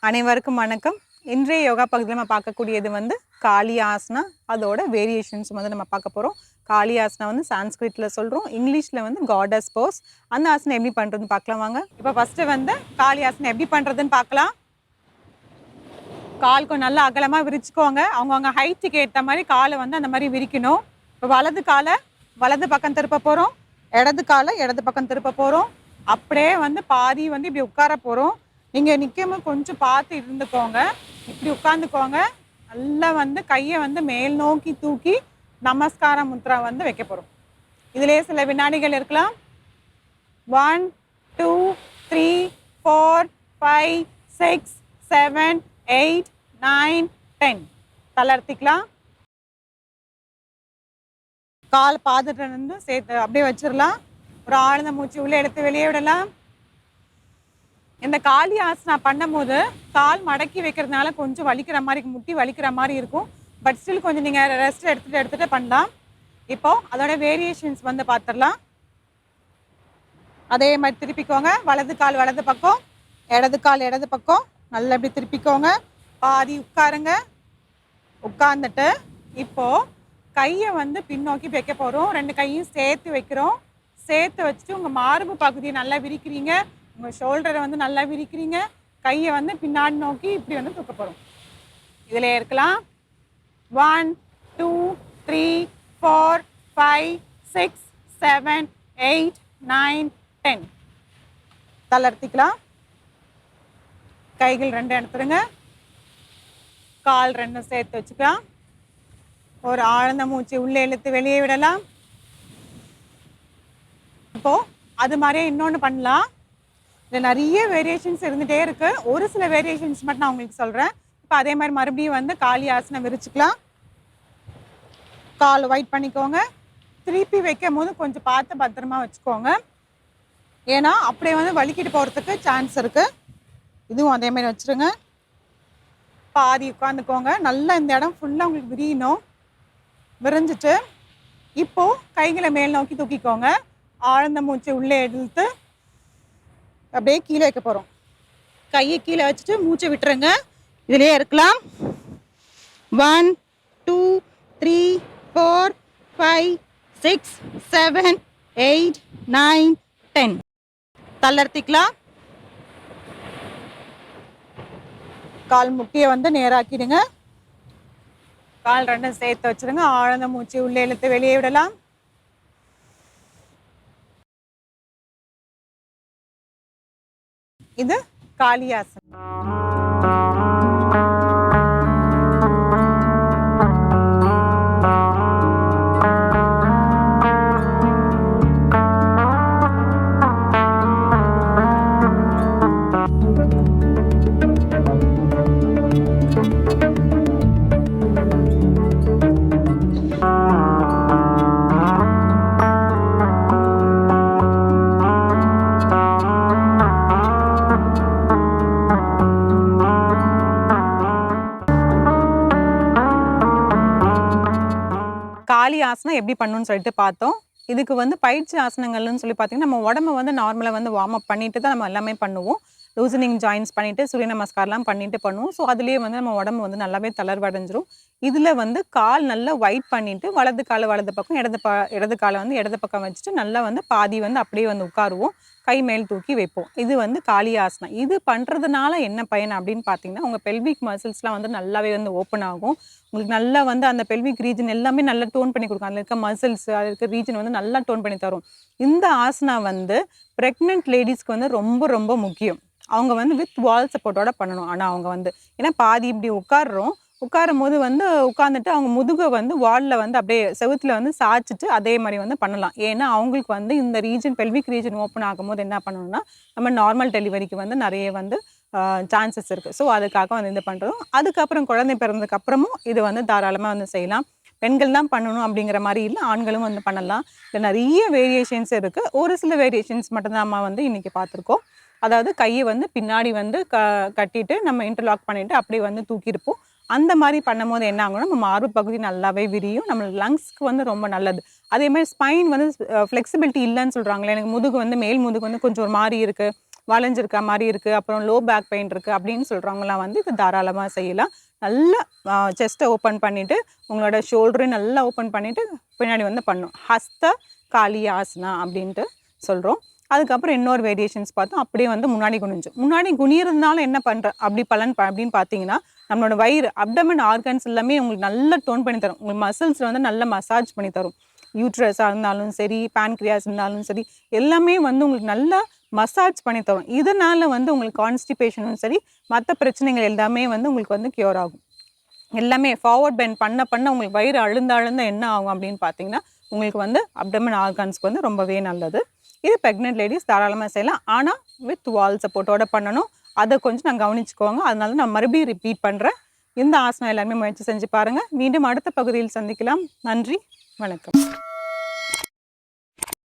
அனைவருக்கும் வணக்கம். இன்றைய யோகா பகுதியில் நம்ம பார்க்கக்கூடியது வந்து காளி ஆசனா, அதோட வேரியேஷன்ஸ் வந்து நம்ம பார்க்க போகிறோம். காளி ஆசனா வந்து சான்ஸ்கிரிட்டில் சொல்கிறோம், இங்கிலீஷில் வந்து காடஸ் போஸ். அந்த ஆசனம் எப்படி பண்ணுறதுன்னு பார்க்கலாம் வாங்க. இப்போ ஃபஸ்ட்டு வந்து காளி ஆசனம் எப்படி பண்ணுறதுன்னு பார்க்கலாம். கால் கொஞ்சம் நல்லா அகலமாக விரிச்சுக்கோங்க. அவங்கவுங்க ஹைட்டுக்கு ஏற்ற மாதிரி காலை வந்து அந்த மாதிரி விரிக்கணும். இப்போ வலது காலை வலது பக்கம் திருப்ப போகிறோம், இடது காலை இடது பக்கம் திருப்ப போகிறோம். அப்படியே வந்து பாதி வந்து இப்படி உட்கார போகிறோம். நீங்கள் நிற்கும்போது கொஞ்சம் பார்த்து இருந்துக்கோங்க. இப்படி உட்காந்துக்கோங்க. நல்லா வந்து கையை வந்து மேல் நோக்கி தூக்கி நமஸ்கார முத்ரா வந்து வைக்க போகிறோம். இதிலே சில வினாடிகள் இருக்கலாம். 1 2 3 4 5 6 7 8 9 10. தளர்த்திக்கலாம். கால் பாதத்தை வந்து சேர்த்து அப்படியே வச்சிடலாம். ஒரு ஆழ்ந்த மூச்சு உள்ளே எடுத்து வெளியே விடலாம். இந்த காளி ஆசனா பண்ணும் போது கால் மடக்கி வைக்கிறதுனால கொஞ்சம் வலிக்கிற மாதிரி, முட்டி வலிக்கிற மாதிரி இருக்கும். பட் ஸ்டில் கொஞ்சம் நீங்கள் ரெஸ்ட் எடுத்துகிட்டு பண்ணலாம். இப்போது அதோட வேரியேஷன்ஸ் வந்து பார்த்துடலாம். அதே மாதிரி திருப்பிக்கோங்க. வலது கால் வலது பக்கம், இடது கால் இடது பக்கம். நல்லா இப்படி திருப்பிக்கோங்க. பாதி உட்காருங்க. உட்கார்ந்துட்டு இப்போது கையை வந்து பின்னோக்கி வைக்க போகிறோம். 2 கையும் சேர்த்து வைக்கிறோம். சேர்த்து வச்சுட்டு உங்கள் மார்பு பகுதியை நல்லா விரிக்கிறீங்க. உங்கள் ஷோல்டரை வந்து நல்லா விரிக்கிறீங்க. கையை வந்து பின்னாடி நோக்கி இப்படி வந்து தூக்க போகிறோம். இதில் இருக்கலாம். 1 2 3 4 5 6 7 8 9 10. தளர்த்திக்கலாம். கைகள் 2 எடுத்துருங்க. கால் 2 சேர்த்து வச்சுக்கலாம். ஒரு ஆழ்ந்த மூச்சு உள்ளே இழுத்து வெளியே விடலாம். இப்போது அது மாதிரியே இன்னொன்று பண்ணலாம். இதில் நிறைய வேரியேஷன்ஸ் இருந்துகிட்டே இருக்குது. ஒரு சில வேரியேஷன்ஸ் மட்டும் நான் உங்களுக்கு சொல்கிறேன். இப்போ அதே மாதிரி மறுபடியும் வந்து காளி ஆசனம் விரிச்சுக்கலாம். கால் வைட் பண்ணிக்கோங்க. திருப்பி வைக்கும் போது கொஞ்சம் பார்த்து பத்திரமா வச்சுக்கோங்க. ஏன்னா அப்படியே வந்து வலிக்கிட்டு போகிறதுக்கு சான்ஸ் இருக்குது. இதுவும் அதே மாதிரி வச்சுருங்க. பாதி உட்காந்துக்கோங்க. நல்லா இந்த இடம் ஃபுல்லாக உங்களுக்கு விரியணும். விரிஞ்சிட்டு இப்போது கைகளை மேல் நோக்கி தூக்கிக்கோங்க. ஆழ்ந்த மூச்சு உள்ளே இழுத்து அப்படியே கீழே வைக்க போகிறோம். கையை கீழே வச்சுட்டு மூச்சை விட்டுருங்க. இதிலே இருக்கலாம். 1 2 3 4 5 6 7 8 9 10. தளர்த்திக்கலாம். கால் முட்டியை வந்து நேராக்கிடுங்க. கால் 2 சேர்த்து வச்சுருங்க. ஆழ்ந்த மூச்சு உள்ளே இழுத்து வெளியே விடலாம். இது காளி ஆசனம். காளி ஆசனம் எப்படி பண்ணணும்னு சொல்லிட்டு பார்த்தோம். இதுக்கு வந்து பயிற்சி ஆசனங்கள்னு சொல்லி பார்த்தீங்கன்னா, நம்ம உடம்பை வந்து நார்மலாக வந்து வார்ம் அப் பண்ணிட்டு தான் நம்ம எல்லாமே பண்ணுவோம். லூசனிங் ஜாயின்ஸ் பண்ணிவிட்டு சூரிய நமஸ்காரம்லாம் பண்ணிட்டு பண்ணுவோம். ஸோ அதுலேயே வந்து நம்ம உடம்பு வந்து நல்லாவே தளர்வடைஞ்சிரும். இதில் வந்து கால் நல்லா வைட் பண்ணிவிட்டு வலது காலை வலது பக்கம், இடது காலை வந்து இடது பக்கம் வச்சுட்டு நல்லா வந்து பாதி வந்து அப்படியே வந்து உட்காருவோம். கை மேல் தூக்கி வைப்போம். இது வந்து காளி ஆசனம். இது பண்ணுறதுனால என்ன பயன் அப்படின்னு பார்த்தீங்கன்னா, உங்கள் பெல்விக் மசில்ஸ்லாம் வந்து நல்லாவே வந்து ஓப்பன் ஆகும். உங்களுக்கு நல்லா வந்து அந்த பெல்விக் ரீஜன் எல்லாமே நல்லா டோன் பண்ணி கொடுக்கும். அதில் இருக்க மசில்ஸ், அதில் இருக்க ரீஜன் வந்து நல்லா டோன் பண்ணி தரும். இந்த ஆசனா வந்து ப்ரெக்னென்ட் லேடிஸ்க்கு வந்து ரொம்ப ரொம்ப முக்கியம். அவங்க வந்து வித் வால் சப்போர்ட்டோட பண்ணணும். ஆனால் அவங்க வந்து ஏன்னா பாதி இப்படி உட்காரும் போது வந்து உட்காந்துட்டு அவங்க முதுகை வந்து வாலில் வந்து அப்படியே செவுத்தில் வந்து சாய்ச்சிட்டு அதே மாதிரி வந்து பண்ணலாம். ஏன்னா அவங்களுக்கு வந்து இந்த ரீஜன் பெல்விக் ரீஜன் ஓப்பன் ஆகும்போது என்ன பண்ணணும்னா, நம்ம நார்மல் டெலிவரிக்கு வந்து நிறைய வந்து சான்சஸ் இருக்குது. ஸோ அதுக்காக வந்து இது பண்ணுறதும், அதுக்கப்புறம் குழந்தை பிறந்ததுக்கப்புறமும் இது வந்து தாராளமாக வந்து செய்யலாம். பெண்கள் தான் பண்ணணும் அப்படிங்கிற மாதிரி இல்லை, ஆண்களும் வந்து பண்ணலாம். இதில் நிறைய வேரியேஷன்ஸ் இருக்குது. ஒரு சில வேரியேஷன்ஸ் மட்டும்தான் நம்ம வந்து இன்றைக்கி பார்த்துருக்கோம். அதாவது கையை வந்து பின்னாடி வந்து கட்டிட்டு நம்ம இன்டர்லாக் பண்ணிவிட்டு அப்படியே வந்து தூக்கியிருப்போம். அந்த மாதிரி பண்ணும்போது என்ன ஆகும்னா, நம்ம மார்பு பகுதி நல்லாவே விரியும். நம்ம லங்ஸ்க்கு வந்து ரொம்ப நல்லது. அதே மாதிரி ஸ்பைன் வந்து ஃப்ளெக்சிபிலிட்டி இல்லைன்னு சொல்கிறாங்களே, எனக்கு முதுகு வந்து மேல் முதுகு வந்து கொஞ்சம் ஒரு மாதிரி இருக்குது, வளைஞ்சிருக்க மாதிரி இருக்குது, அப்புறம் லோ பேக் பெயின் இருக்குது அப்படின்னு சொல்கிறவங்களாம் வந்து இது தாராளமாக செய்யலாம். நல்லா செஸ்ட்டை ஓப்பன் பண்ணிவிட்டு உங்களோட ஷோல்டரையும் நல்லா ஓப்பன் பண்ணிவிட்டு பின்னாடி வந்து பண்ணணும். ஹஸ்த காளி ஆசனா அப்படின்ட்டு சொல்கிறோம். அதுக்கப்புறம் இன்னொரு வேரியேஷன்ஸ் பார்த்தோம். அப்படியே வந்து முன்னாடி குனிஞ்சோம். முன்னாடி குனியிருந்தால என்ன பண்ணுறேன் அப்படி பலன் அப்படின்னு பார்த்தீங்கன்னா, நம்மளோட வயிறு அப்டமன் ஆர்கன்ஸ் எல்லாமே உங்களுக்கு நல்லா டோன் பண்ணி தரும். உங்களுக்கு மசில்ஸில் வந்து நல்லா மசாஜ் பண்ணி தரும். யூட்ரஸாக இருந்தாலும் சரி, பேன்க்ரியாஸ் இருந்தாலும் சரி, எல்லாமே வந்து உங்களுக்கு நல்லா மசாஜ் பண்ணி தரும். இதனால் வந்து உங்களுக்கு கான்ஸ்டிபேஷனும் சரி, மற்ற பிரச்சனைகள் எல்லாமே வந்து உங்களுக்கு வந்து க்யூர் ஆகும். எல்லாமே ஃபார்வர்ட் பெண்ட் பண்ண பண்ண உங்களுக்கு வயிறு அழுந்த என்ன ஆகும் அப்படின்னு பார்த்தீங்கன்னா, உங்களுக்கு வந்து அப்டமன் ஆர்கன்ஸ்க்கு வந்து ரொம்பவே நல்லது. இது ப்ரெக்னென்ட் லேடிஸ் தாராளமாக செய்யலாம். ஆனால் வித் வால் சப்போர்ட்டோட பண்ணணும். அதை கொஞ்சம் நான் கவனிச்சுக்கோங்க. அதனால நான் மறுபடியும் ரிப்பீட் பண்ணுறேன். இந்த ஆசனம் எல்லாருமே முயற்சி செஞ்சு பாருங்கள். மீண்டும் அடுத்த பகுதியில் சந்திக்கலாம். நன்றி, வணக்கம்.